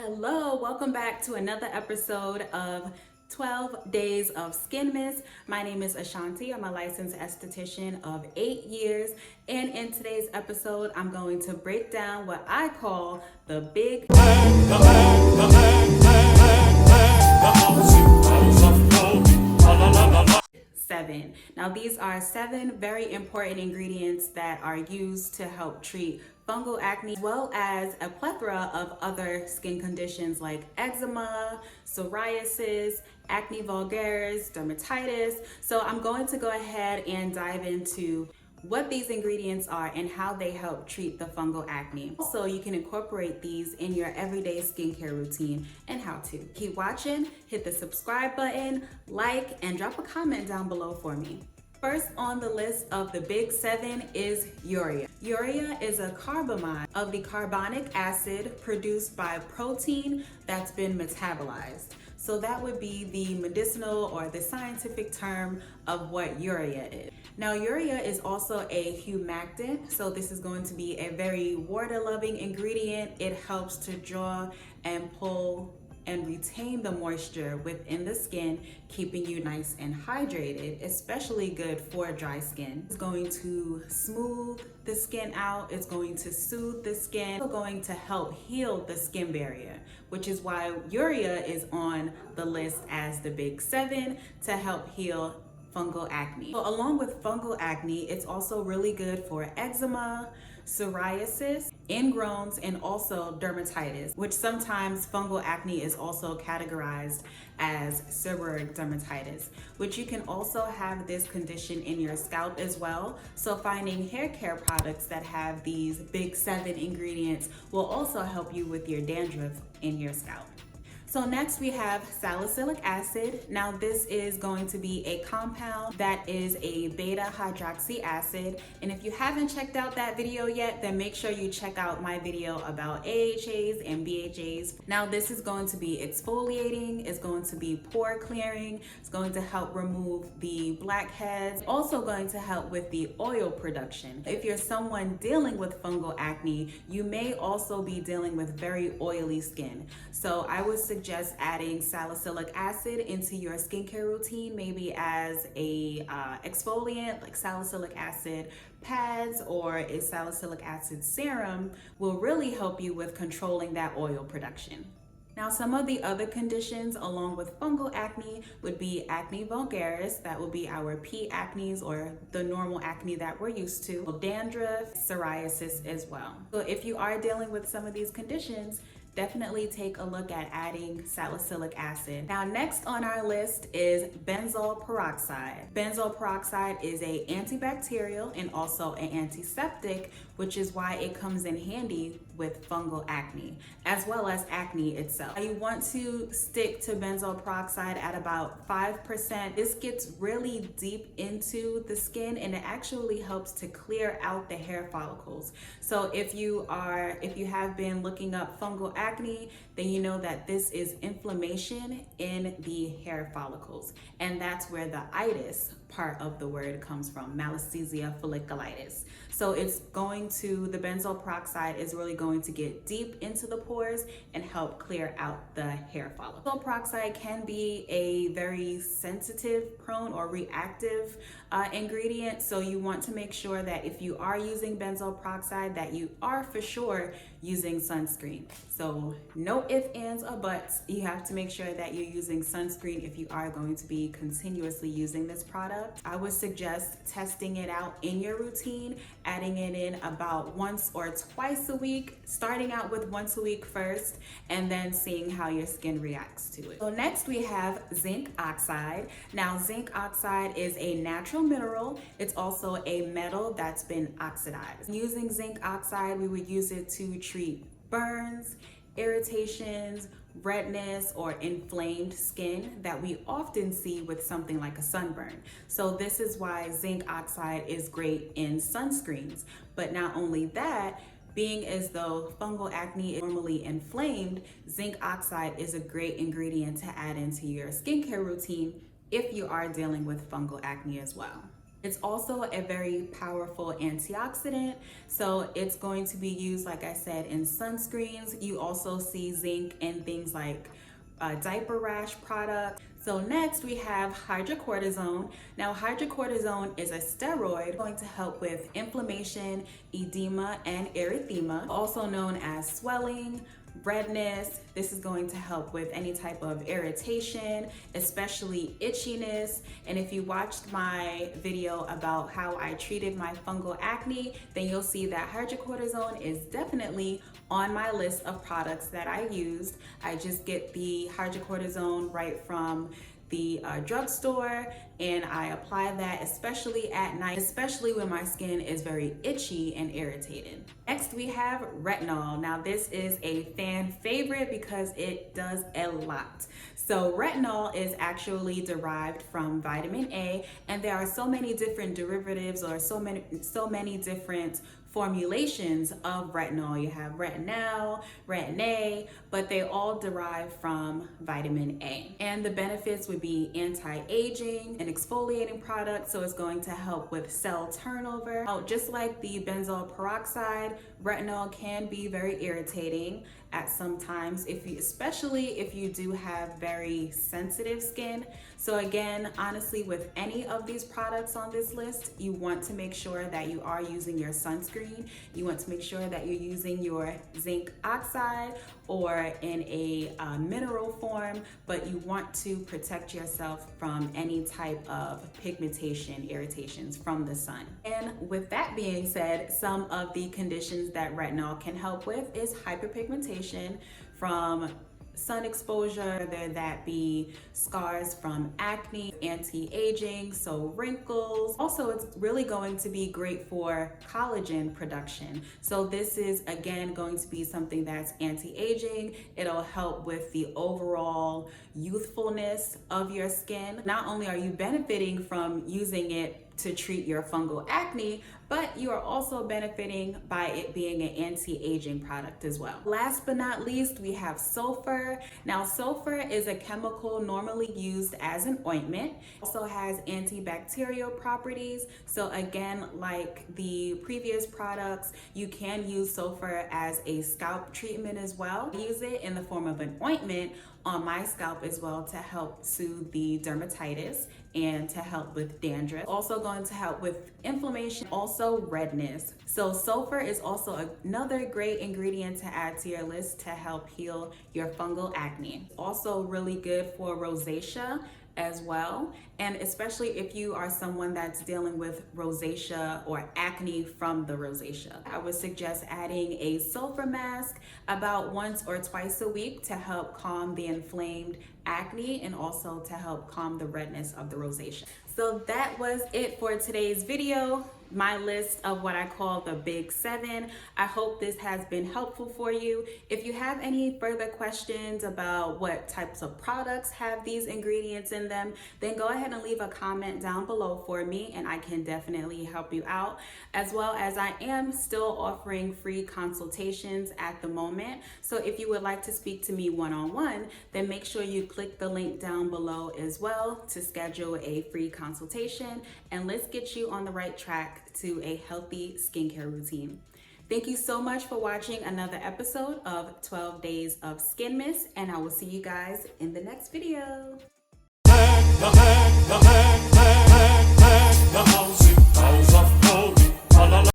Hello, welcome back to another episode of 12 Days of Skinmas. My name is Ashanti. I'm a licensed esthetician of 8 years. And in today's episode, I'm going to break down what I call the big seven. Now, these are 7 very important ingredients that are used to help treat fungal acne, as well as a plethora of other skin conditions like eczema, psoriasis, acne vulgaris, dermatitis. So I'm going to go ahead and dive into what these ingredients are and how they help treat the fungal acne. Also, you can incorporate these in your everyday skincare routine and how to. Keep watching, hit the subscribe button, like, and drop a comment down below for me. First on the list of the big 7 is urea. Urea is a carbamide of the carbonic acid produced by protein that's been metabolized. So that would be the medicinal or the scientific term of what urea is. Now, urea is also a humectant, so this is going to be a very water-loving ingredient. It helps to draw and pull and retain the moisture within the skin, keeping you nice and hydrated, especially good for dry skin. It's going to smooth the skin out, it's going to soothe the skin, it's going to help heal the skin barrier, which is why urea is on the list as the big 7 to help heal fungal acne. So along with fungal acne, it's also really good for eczema, psoriasis, ingrowns, and also dermatitis, which sometimes fungal acne is also categorized as seborrheic dermatitis, which you can also have this condition in your scalp as well. So finding hair care products that have these big 7 ingredients will also help you with your dandruff in your scalp. So next we have salicylic acid. Now this is going to be a compound that is a beta hydroxy acid. And if you haven't checked out that video yet, then make sure you check out my video about AHAs and BHAs. Now this is going to be exfoliating, it's going to be pore clearing, it's going to help remove the blackheads, also going to help with the oil production. If you're someone dealing with fungal acne, you may also be dealing with very oily skin. So I would suggest adding salicylic acid into your skincare routine, maybe as a exfoliant like salicylic acid pads or a salicylic acid serum will really help you with controlling that oil production. Now, some of the other conditions along with fungal acne would be acne vulgaris, that would be our P acnes or the normal acne that we're used to, dandruff, psoriasis as well. So if you are dealing with some of these conditions, definitely take a look at adding salicylic acid. Now, next on our list is benzoyl peroxide. Benzoyl peroxide is an antibacterial and also an antiseptic, which is why it comes in handy with fungal acne, as well as acne itself. You want to stick to benzoyl peroxide at about 5%. This gets really deep into the skin and it actually helps to clear out the hair follicles. So if you have been looking up fungal acne, then you know that this is inflammation in the hair follicles. And that's where the itis part of the word comes from, malassezia folliculitis. So the benzoyl peroxide is really going to get deep into the pores and help clear out the hair follicle. Benzoyl peroxide can be a very sensitive, prone, or reactive ingredient. So you want to make sure that if you are using benzoyl peroxide, that you are for sure using sunscreen. So no ifs, ands, or buts. You have to make sure that you're using sunscreen if you are going to be continuously using this product. I would suggest testing it out in your routine, adding it in about once or twice a week, starting out with once a week first, and then seeing how your skin reacts to it. So next we have zinc oxide. Now, zinc oxide is a natural mineral. It's also a metal that's been oxidized. Using zinc oxide, we would use it to treat burns, irritations, redness, or inflamed skin that we often see with something like a sunburn. So this is why zinc oxide is great in sunscreens. But not only that, being as though fungal acne is normally inflamed, zinc oxide is a great ingredient to add into your skincare routine if you are dealing with fungal acne as well. It's also a very powerful antioxidant, so it's going to be used, like I said, in sunscreens. You also see zinc in things like diaper rash products. So next we have hydrocortisone. Now hydrocortisone is a steroid going to help with inflammation, edema, and erythema, also known as swelling, redness. This is going to help with any type of irritation, especially itchiness. And if you watched my video about how I treated my fungal acne, then you'll see that hydrocortisone is definitely on my list of products that I used. I just get the hydrocortisone right from the drugstore, and I apply that especially at night, especially when my skin is very itchy and irritated. Next we have retinol. Now this is a fan favorite because it does a lot. So retinol is actually derived from vitamin A, and there are so many different derivatives or so many different formulations of retinol. You have retinol, retin-A, but they all derive from vitamin A. And the benefits would be anti-aging, an exfoliating product, so it's going to help with cell turnover. Now, just like the benzoyl peroxide, retinol can be very irritating at some times, especially if you do have very sensitive skin. So again, honestly, with any of these products on this list, you want to make sure that you are using your sunscreen. You want to make sure that you're using your zinc oxide or in a mineral form, but you want to protect yourself from any type of pigmentation, irritations from the sun. And with that being said, some of the conditions that retinol can help with is hyperpigmentation from sun exposure, whether that be scars from acne, anti-aging, so wrinkles. Also, it's really going to be great for collagen production. So this is again going to be something that's anti-aging. It'll help with the overall youthfulness of your skin. Not only are you benefiting from using it to treat your fungal acne, but you are also benefiting by it being an anti-aging product as well. Last but not least, we have sulfur. Now, sulfur is a chemical normally used as an ointment. It also has antibacterial properties. So again, like the previous products, you can use sulfur as a scalp treatment as well. Use it in the form of an ointment on my scalp as well to help soothe the dermatitis and to help with dandruff. Also going to help with inflammation, also redness. So sulfur is also another great ingredient to add to your list to help heal your fungal acne. Also really good for rosacea as well, and especially if you are someone that's dealing with rosacea or acne from the rosacea. I would suggest adding a sulfur mask about once or twice a week to help calm the inflamed acne and also to help calm the redness of the rosacea. So that was it for today's video, my list of what I call the Big 7. I hope this has been helpful for you. If you have any further questions about what types of products have these ingredients in them, then go ahead and leave a comment down below for me and I can definitely help you out. As well as I am still offering free consultations at the moment. So if you would like to speak to me one-on-one, then make sure you click the link down below as well to schedule a free consultation, and let's get you on the right track to a healthy skincare routine. Thank you so much for watching another episode of 12 Days of Skinmas, and I will see you guys in the next video.